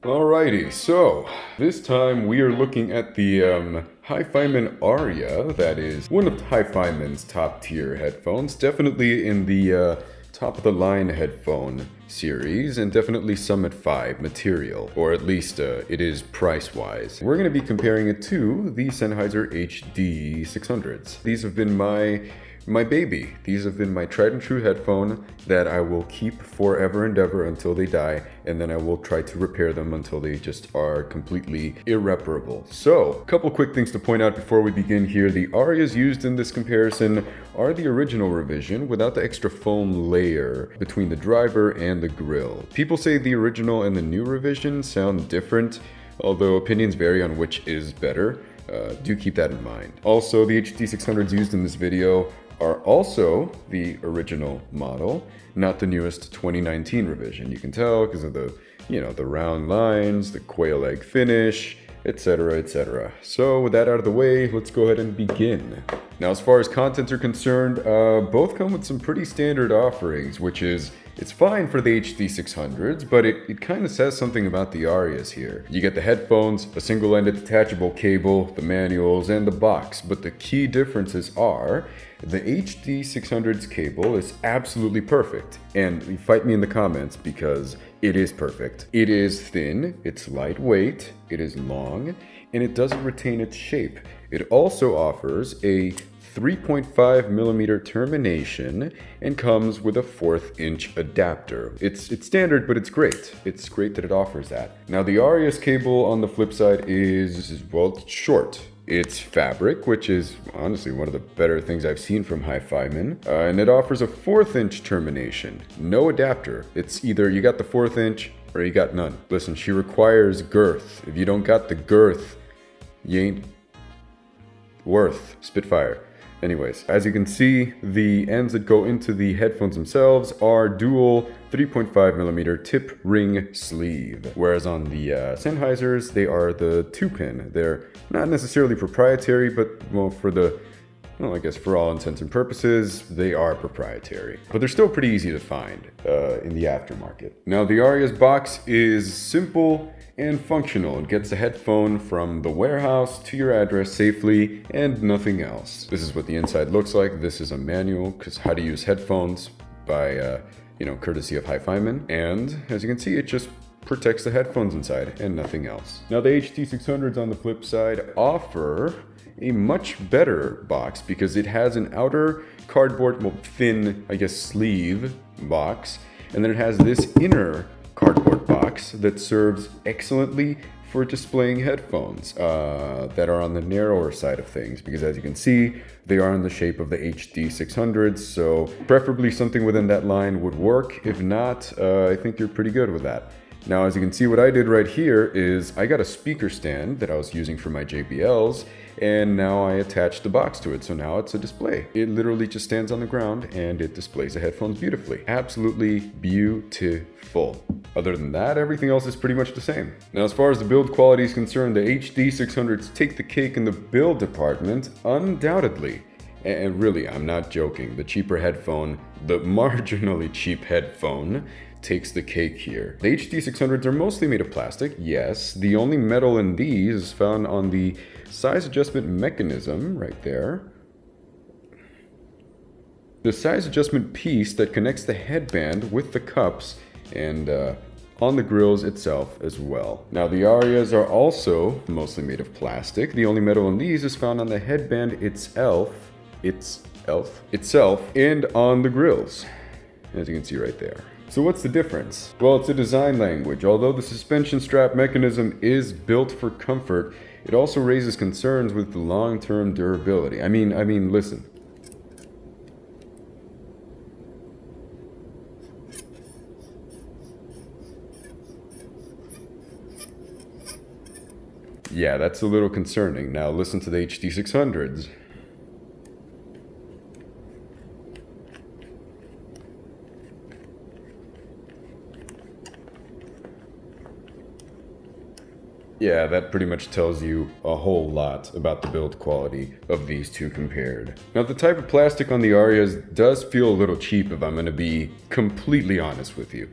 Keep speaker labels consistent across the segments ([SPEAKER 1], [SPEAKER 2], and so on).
[SPEAKER 1] Alrighty, so this time we are looking at the HiFiMAN Arya. That is one of HiFiMAN's top tier headphones, definitely in the top of the line headphone series, and definitely Summit 5 material, or at least it is price wise. We're going to be comparing it to the Sennheiser HD600s. These have been my baby. These have been my tried and true headphone that I will keep forever and ever until they die, and then I will try to repair them until they just are completely irreparable. So, a couple quick things to point out before we begin here. The Aryas used in this comparison are the original revision without the extra foam layer between the driver and the grill. People say the original and the new revision sound different, although opinions vary on which is better. Do keep that in mind. Also, the HD600s used in this video are also the original model, not the newest 2019 revision. You can tell because of the, the round lines, the quail egg finish, etc., etc. So with that out of the way, let's go ahead and begin. Now, as far as contents are concerned, both come with some pretty standard offerings, which is, it's fine for the HD600s, but it kind of says something about the Aryas here. You get the headphones, a single-ended detachable cable, the manuals, and the box, but the key differences are the HD600's cable is absolutely perfect, and fight me in the comments because it is perfect. It is thin, it's lightweight, it is long, and it doesn't retain its shape. It also offers a 3.5mm termination and comes with a 1/4 inch adapter. It's standard, but it's great. It's great that it offers that. Now the Arya's cable on the flip side is, well, it's short. It's fabric, which is honestly one of the better things I've seen from HiFiMAN, and it offers a 1/4 inch termination. No adapter. It's either you got the 1/4 inch or you got none. Listen, she requires girth. If you don't got the girth, you ain't worth Spitfire. Anyways, as you can see, the ends that go into the headphones themselves are dual 3.5mm tip ring sleeve, whereas on the Sennheisers, they are the 2-pin. They're not necessarily proprietary, but well, I guess for all intents and purposes, they are proprietary. But they're still pretty easy to find in the aftermarket. Now, the Arya's box is simple and functional. It gets the headphone from the warehouse to your address safely and nothing else. This is what the inside looks like. This is a manual, because how to use headphones by, courtesy of HiFiMAN. And as you can see, it just protects the headphones inside and nothing else. Now the HD600s on the flip side offer a much better box because it has an outer cardboard, thin, sleeve box, and then it has this inner cardboard box that serves excellently for displaying headphones that are on the narrower side of things, because as you can see, they are in the shape of the HD600s, so preferably something within that line would work. If not, I think you're pretty good with that. Now, as you can see, what I did right here is I got a speaker stand that I was using for my JBLs, and now I attached the box to it, so now it's a display. It literally just stands on the ground and it displays the headphones beautifully. Absolutely beautiful. Other than that, everything else is pretty much the same. Now, as far as the build quality is concerned, the HD600s take the cake in the build department, undoubtedly. And really, I'm not joking. The cheaper headphone, the marginally cheap headphone, takes the cake here. The HD600s are mostly made of plastic, yes. The only metal in these is found on the size adjustment mechanism right there. The size adjustment piece that connects the headband with the cups and on the grills itself as well. Now the Aryas are also mostly made of plastic. The only metal in these is found on the headband itself and on the grills, as you can see right there. So what's the difference? Well, it's a design language. Although the suspension strap mechanism is built for comfort, it also raises concerns with the long-term durability. I mean, listen. Yeah, that's a little concerning. Now listen to the HD600s. Yeah, that pretty much tells you a whole lot about the build quality of these two compared. Now, the type of plastic on the Aryas does feel a little cheap, if I'm going to be completely honest with you.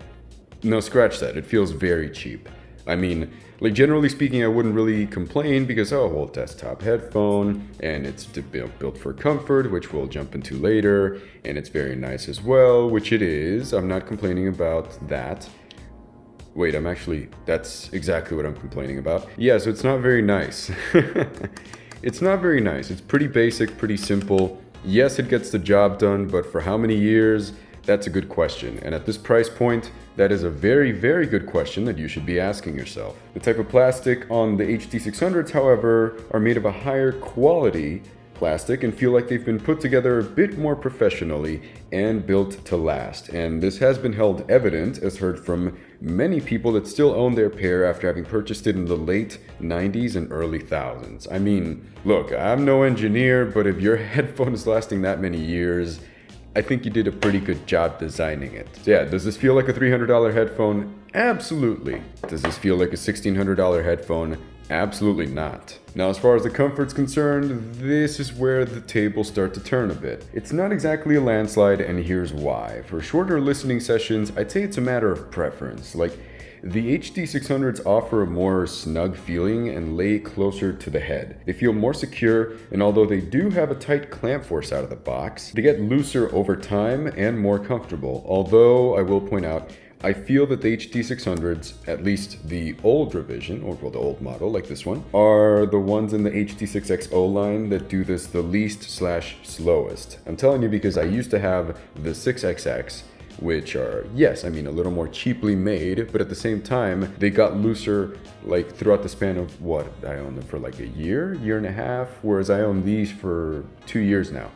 [SPEAKER 1] No, scratch that. It feels very cheap. I mean, like generally speaking, I wouldn't really complain because, oh, well, desktop headphone, and it's built for comfort, which we'll jump into later, and it's very nice as well, which it is. I'm not complaining about that. Wait, that's exactly what I'm complaining about. Yeah, so it's not very nice. It's not very nice. It's pretty basic, pretty simple. Yes, it gets the job done, but for how many years? That's a good question. And at this price point, that is a very, very good question that you should be asking yourself. The type of plastic on the HD600s, however, are made of a higher quality plastic and feel like they've been put together a bit more professionally and built to last. And this has been held evident, as heard from many people that still own their pair after having purchased it in the late 90s and early thousands. I mean, look, I'm no engineer, but if your headphone is lasting that many years, I think you did a pretty good job designing it. So yeah, does this feel like a $300 headphone? Absolutely. Does this feel like a $1,600 headphone? Absolutely not. Now, as far as the comfort's concerned, this is where the tables start to turn a bit. It's not exactly a landslide, and here's why. For shorter listening sessions, I'd say it's a matter of preference. Like, the HD600s offer a more snug feeling and lay closer to the head. They feel more secure, and although they do have a tight clamp force out of the box, they get looser over time and more comfortable. Although, I will point out, I feel that the HD600s, at least the old revision, or well, the old model like this one, are the ones in the HD6XO line that do this the least/slowest. I'm telling you because I used to have the 6XX, which are, yes, I mean a little more cheaply made, but at the same time, they got looser like throughout the span of what? I owned them for like a year and a half, whereas I own these for 2 years now.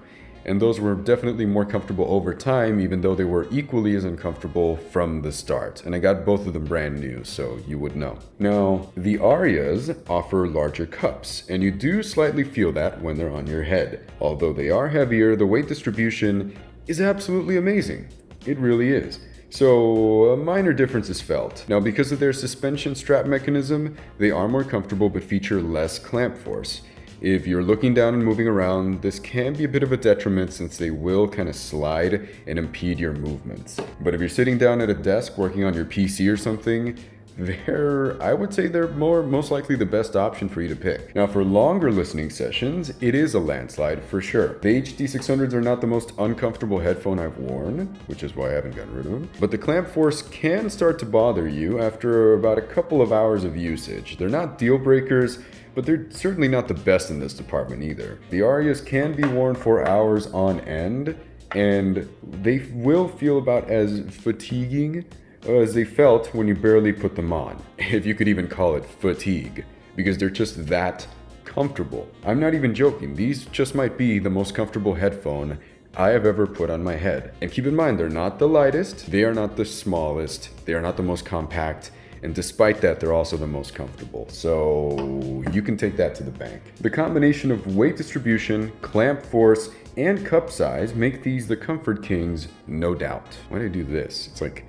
[SPEAKER 1] And those were definitely more comfortable over time, even though they were equally as uncomfortable from the start. And I got both of them brand new, so you would know. Now, the Aryas offer larger cups, and you do slightly feel that when they're on your head. Although they are heavier, the weight distribution is absolutely amazing. It really is. So, a minor difference is felt. Now, because of their suspension strap mechanism, they are more comfortable but feature less clamp force. If you're looking down and moving around, this can be a bit of a detriment since they will kind of slide and impede your movements. But if you're sitting down at a desk working on your PC or something, I would say they're most likely the best option for you to pick. Now, for longer listening sessions, it is a landslide for sure. The HD600s are not the most uncomfortable headphone I've worn, which is why I haven't gotten rid of them. But the clamp force can start to bother you after about a couple of hours of usage. They're not deal breakers, but they're certainly not the best in this department either. The Aryas can be worn for hours on end, and they will feel about as fatiguing as they felt when you barely put them on, if you could even call it fatigue, because they're just that comfortable. I'm not even joking, these just might be the most comfortable headphone I have ever put on my head. And keep in mind, they're not the lightest, they are not the smallest, they are not the most compact, and despite that, they're also the most comfortable. So you can take that to the bank. The combination of weight distribution, clamp force, and cup size make these the comfort kings, no doubt. Why did I do this? It's like,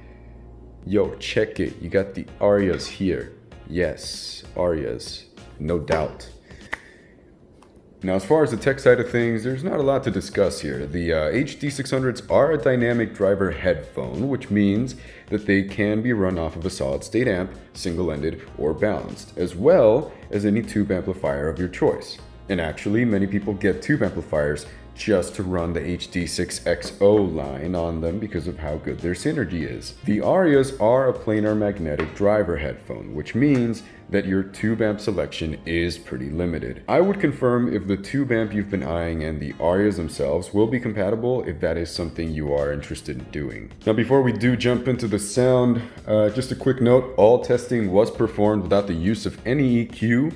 [SPEAKER 1] yo, check it. You got the Aryas here. Yes, Aryas, no doubt. Now, as far as the tech side of things, there's not a lot to discuss here. The HD600s are a dynamic driver headphone, which means that they can be run off of a solid-state amp, single-ended, or balanced, as well as any tube amplifier of your choice. And actually, many people get tube amplifiers just to run the HD6XO line on them because of how good their synergy is. The Aryas are a planar magnetic driver headphone, which means that your tube amp selection is pretty limited. I would confirm if the tube amp you've been eyeing and the Aryas themselves will be compatible if that is something you are interested in doing. Now, before we do jump into the sound, just a quick note, all testing was performed without the use of any EQ.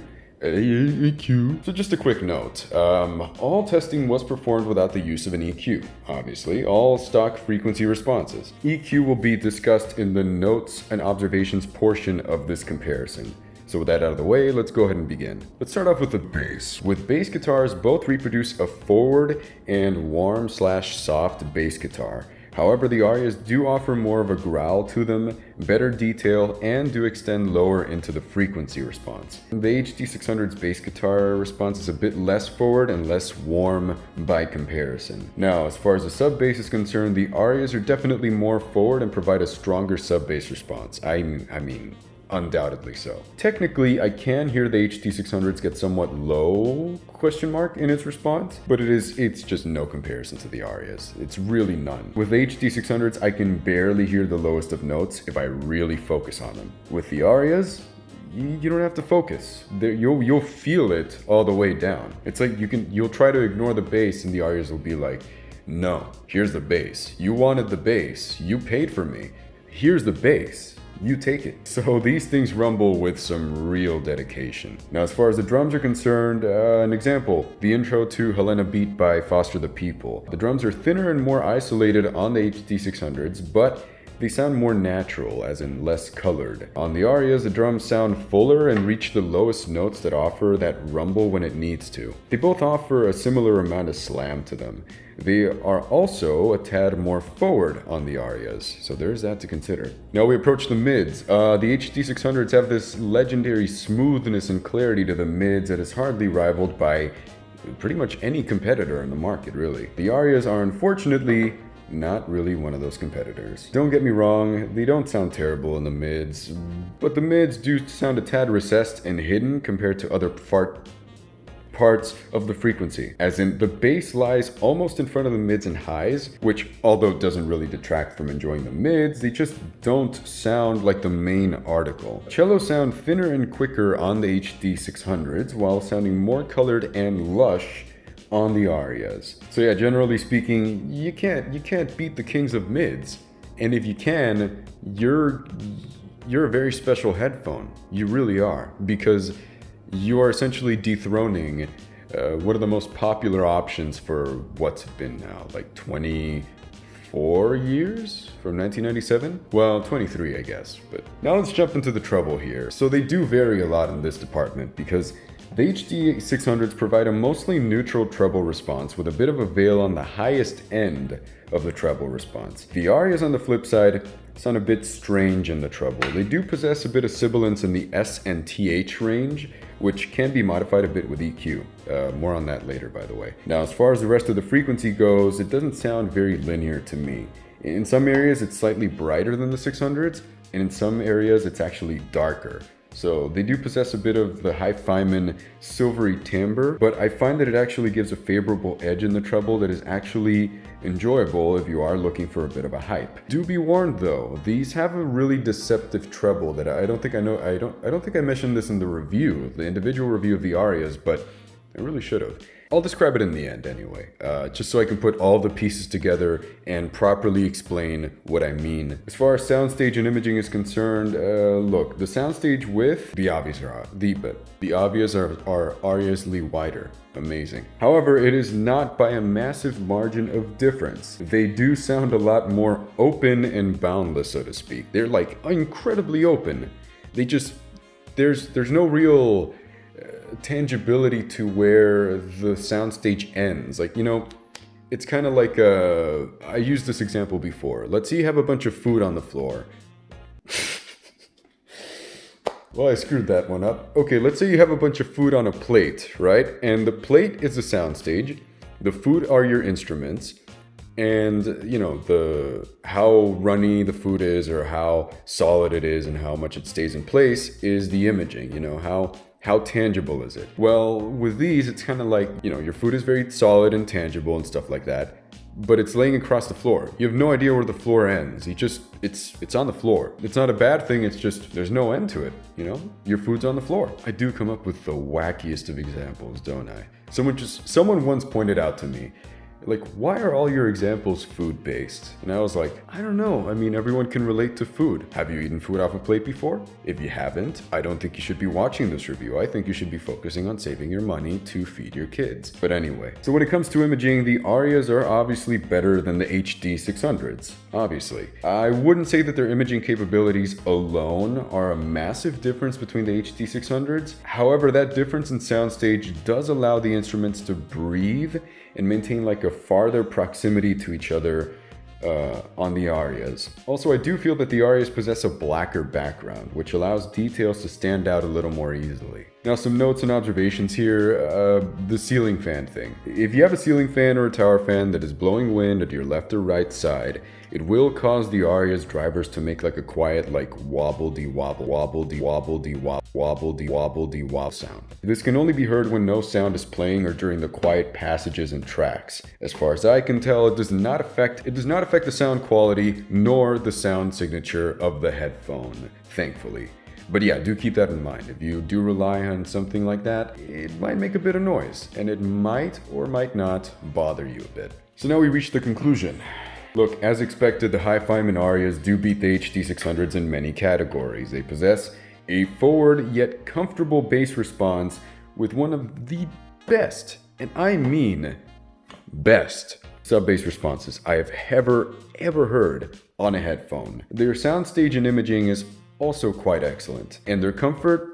[SPEAKER 1] So just a quick note, all testing was performed without the use of an EQ, obviously, all stock frequency responses. EQ will be discussed in the notes and observations portion of this comparison. So with that out of the way, let's go ahead and begin. Let's start off with the bass. With bass guitars, both reproduce a forward and warm/soft bass guitar. However, the Aryas do offer more of a growl to them, better detail, and do extend lower into the frequency response. The HD600's bass guitar response is a bit less forward and less warm by comparison. Now, as far as the sub bass is concerned, the Aryas are definitely more forward and provide a stronger sub bass response. I mean, undoubtedly so. Technically, I can hear the HD600s get somewhat low, question mark, in its response, but it's just no comparison to the Arias. It's really none. With the HD600s, I can barely hear the lowest of notes if I really focus on them. With the Arias, you don't have to focus. You'll feel it all the way down. It's like you'll try to ignore the bass and the Arias will be like, no, here's the bass. You wanted the bass. You paid for me. Here's the bass. You take it. So these things rumble with some real dedication. Now, as far as the drums are concerned, an example, the intro to Helena Beat by Foster the People. The drums are thinner and more isolated on the HD600s, but they sound more natural, as in less colored. On the Arias, the drums sound fuller and reach the lowest notes that offer that rumble when it needs to. They both offer a similar amount of slam to them. They are also a tad more forward on the Arias, so there's that to consider. Now we approach the mids. The HD600s have this legendary smoothness and clarity to the mids that is hardly rivaled by pretty much any competitor in the market, really. The Arias are unfortunately not really one of those competitors. Don't get me wrong, they don't sound terrible in the mids, but the mids do sound a tad recessed and hidden compared to other parts of the frequency. As in, the bass lies almost in front of the mids and highs, which, although it doesn't really detract from enjoying the mids, they just don't sound like the main article. Cellos sound thinner and quicker on the HD600s, while sounding more colored and lush on the Arias. So yeah, generally speaking, you can't beat the kings of mids. And if you can, you're a very special headphone. You really are, because you are essentially dethroning one of the most popular options for what's been now, like 24 years from 1997? Well, 23, I guess. But now let's jump into the treble here. So they do vary a lot in this department, because the HD600s provide a mostly neutral treble response with a bit of a veil on the highest end of the treble response. The Arias, on the flip side, sound a bit strange in the treble. They do possess a bit of sibilance in the S and TH range, which can be modified a bit with EQ. More on that later, by the way. Now, as far as the rest of the frequency goes, it doesn't sound very linear to me. In some areas, it's slightly brighter than the 600s, and in some areas, it's actually darker. So they do possess a bit of the HiFiMAN silvery timbre, but I find that it actually gives a favorable edge in the treble that is actually enjoyable if you are looking for a bit of a hype. Do be warned though, these have a really deceptive treble that I don't think I mentioned this in the review, the individual review of the Arias, but I really should have. I'll describe it in the end anyway, just so I can put all the pieces together and properly explain what I mean. As far as soundstage and imaging is concerned, look, the soundstage width, the obvious are obviously wider. Amazing. However, it is not by a massive margin of difference. They do sound a lot more open and boundless, so to speak. They're like incredibly open. They just, there's no real tangibility to where the soundstage ends. Like, you know, it's kind of like I used this example before. Let's say you have a bunch of food on the floor. Well, I screwed that one up. Okay, let's say you have a bunch of food on a plate, right? And the plate is the soundstage. The food are your instruments. And, you know, how runny the food is or how solid it is and how much it stays in place is the imaging. You know, how tangible is it? Well, with these, it's kind of like, you know, your food is very solid and tangible and stuff like that, but it's laying across the floor. You have no idea where the floor ends. It's on the floor. It's not a bad thing, it's just, there's no end to it, you know? Your food's on the floor. I do come up with the wackiest of examples, don't I? Someone once pointed out to me, like, why are all your examples food-based? And I was like, I don't know. I mean, everyone can relate to food. Have you eaten food off a plate before? If you haven't, I don't think you should be watching this review. I think you should be focusing on saving your money to feed your kids. But anyway, so when it comes to imaging, the Arias are obviously better than the HD600s. Obviously. I wouldn't say that their imaging capabilities alone are a massive difference between the HD600s. However, that difference in soundstage does allow the instruments to breathe and maintain like a farther proximity to each other on the Arias. Also, I do feel that the Arias possess a blacker background, which allows details to stand out a little more easily. Now, some notes and observations here. The ceiling fan thing. If you have a ceiling fan or a tower fan that is blowing wind at your left or right side, it will cause the Arya's drivers to make like a quiet like wobble sound. This can only be heard when no sound is playing or during the quiet passages and tracks. As far as I can tell, it does not affect the sound quality nor the sound signature of the headphone, thankfully. But yeah, do keep that in mind. If you do rely on something like that, it might make a bit of noise, and it might or might not bother you a bit. So now we reach the conclusion. Look, as expected, the HiFiMAN Aryas do beat the HD600s in many categories. They possess a forward yet comfortable bass response with one of the best, and I mean best, sub-bass responses I have ever heard on a headphone. Their soundstage and imaging is also quite excellent, and their comfort,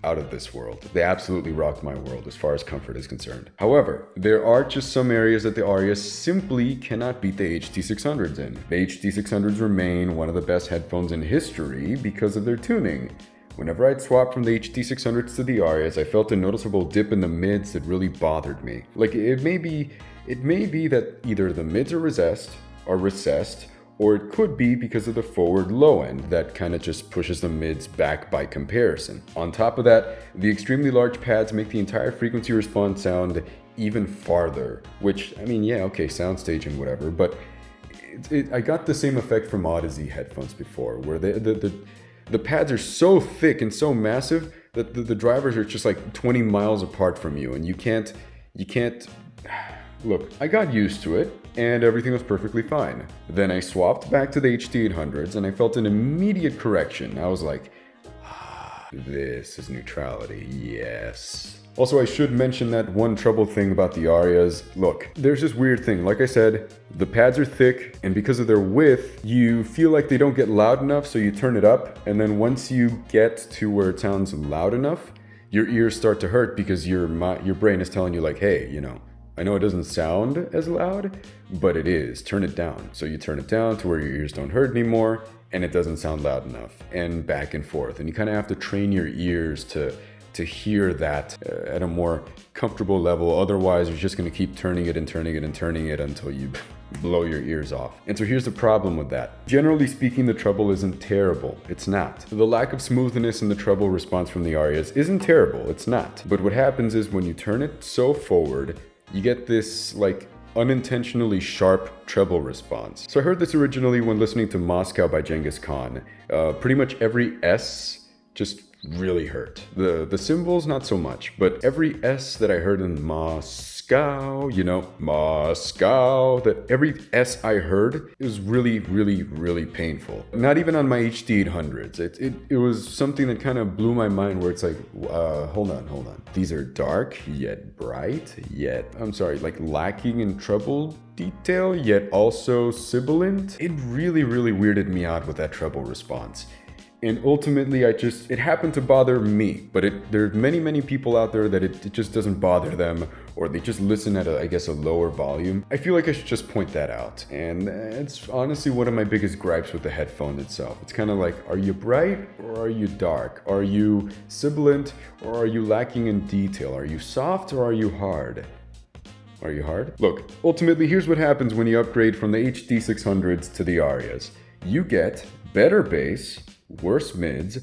[SPEAKER 1] out of this world. They absolutely rock my world as far as comfort is concerned. However, there are just some areas that the Arya simply cannot beat the HD600s in. The HD600s remain one of the best headphones in history because of their tuning. Whenever I'd swap from the HD600s to the Aryas, I felt a noticeable dip in the mids that really bothered me. Like, it may be that either the mids are recessed, or it could be because of the forward low end that kind of just pushes the mids back by comparison. On top of that, the extremely large pads make the entire frequency response sound even farther, which, I mean, yeah, okay, soundstage and whatever, but I got the same effect from Odyssey headphones before, where the pads are so thick and so massive that the drivers are just like 20 miles apart from you, and you can't, look, I got used to it, and everything was perfectly fine. Then I swapped back to the HD800s, and I felt an immediate correction. I was like, this is neutrality, yes. Also, I should mention that one trouble thing about the Aryas. Look, there's this weird thing. Like I said, the pads are thick, and because of their width, you feel like they don't get loud enough, so you turn it up, and then once you get to where it sounds loud enough, your ears start to hurt because your brain is telling you like, hey, you know, I know it doesn't sound as loud, but it is. Turn it down. So you turn it down to where your ears don't hurt anymore, and it doesn't sound loud enough, and back and forth. And you kind of have to train your ears to hear that at a more comfortable level. Otherwise, you're just going to keep turning it until you blow your ears off. And so here's the problem with that. Generally speaking, the treble isn't terrible. It's not. The lack of smoothness in the treble response from the Aryas isn't terrible. It's not. But what happens is when you turn it so forward, you get this like unintentionally sharp treble response. So I heard this originally when listening to Moscow by Genghis Khan. Pretty much every S just really hurt. The cymbals not so much, but every S that I heard in Moscow, you know, Moscow, that every S I heard, it was really, really, really painful. Not even on my HD800s. It was something that kind of blew my mind, where it's like, hold on. These are dark, yet bright, yet, I'm sorry, like lacking in treble detail, yet also sibilant. It really, really weirded me out with that treble response. And ultimately, it happened to bother me, but there's many people out there that it just doesn't bother them, or they just listen at a lower volume. I feel like I should just point that out. And it's honestly one of my biggest gripes with the headphone itself. It's kind of like, are you bright or are you dark? Are you sibilant or are you lacking in detail? Are you soft or are you hard? Are you hard? Look, ultimately, here's what happens when you upgrade from the HD600s to the Aryas. You get better bass, worse mids,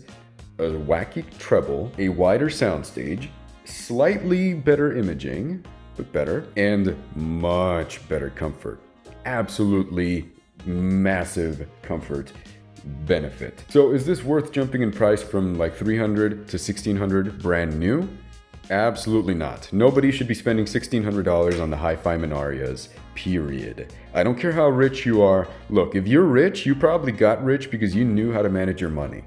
[SPEAKER 1] a wacky treble, a wider soundstage, slightly better imaging, but better, and much better comfort. Absolutely massive comfort benefit. So is this worth jumping in price from like $300 to $1,600 brand new? Absolutely not. Nobody should be spending $1,600 on the HiFiMAN Aryas, period. I don't care how rich you are. Look, if you're rich, you probably got rich because you knew how to manage your money.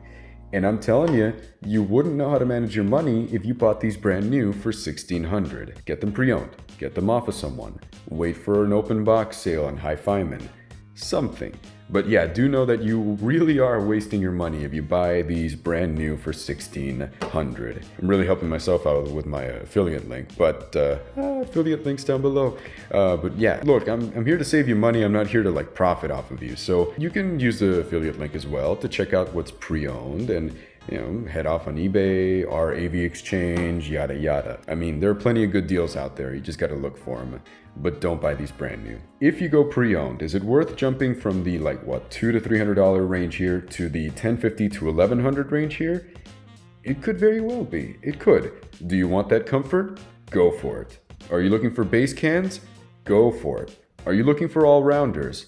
[SPEAKER 1] And I'm telling you, you wouldn't know how to manage your money if you bought these brand new for $1,600. Get them pre-owned. Get them off of someone. Wait for an open box sale on HiFiMAN. Something. But yeah, do know that you really are wasting your money if you buy these brand new for $1,600. I'm really helping myself out with my affiliate link, but affiliate links down below. But yeah, look, I'm here to save you money. I'm not here to like profit off of you. So you can use the affiliate link as well to check out what's pre-owned and you know, head off on eBay or AV Exchange, yada yada. I mean, there are plenty of good deals out there, you just gotta look for them. But don't buy these brand new. If you go pre-owned, is it worth jumping from the like what, $200 to $300 range here to the $1,050 to $1,100 range here? It could very well be. It could. Do you want that comfort? Go for it. Are you looking for bass cans? Go for it. Are you looking for all-rounders?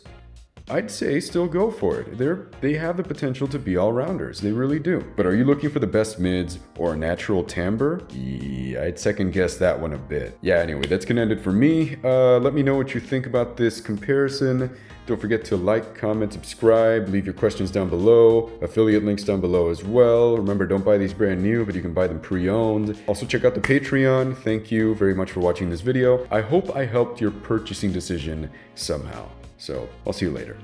[SPEAKER 1] I'd say still go for it. They have the potential to be all-rounders. They really do. But are you looking for the best mids or a natural timbre? Yeah, I'd second guess that one a bit. Yeah, anyway, that's gonna end it for me. Let me know what you think about this comparison. Don't forget to like, comment, subscribe, leave your questions down below. Affiliate links down below as well. Remember, don't buy these brand new, but you can buy them pre-owned. Also check out the Patreon. Thank you very much for watching this video. I hope I helped your purchasing decision somehow. So I'll see you later.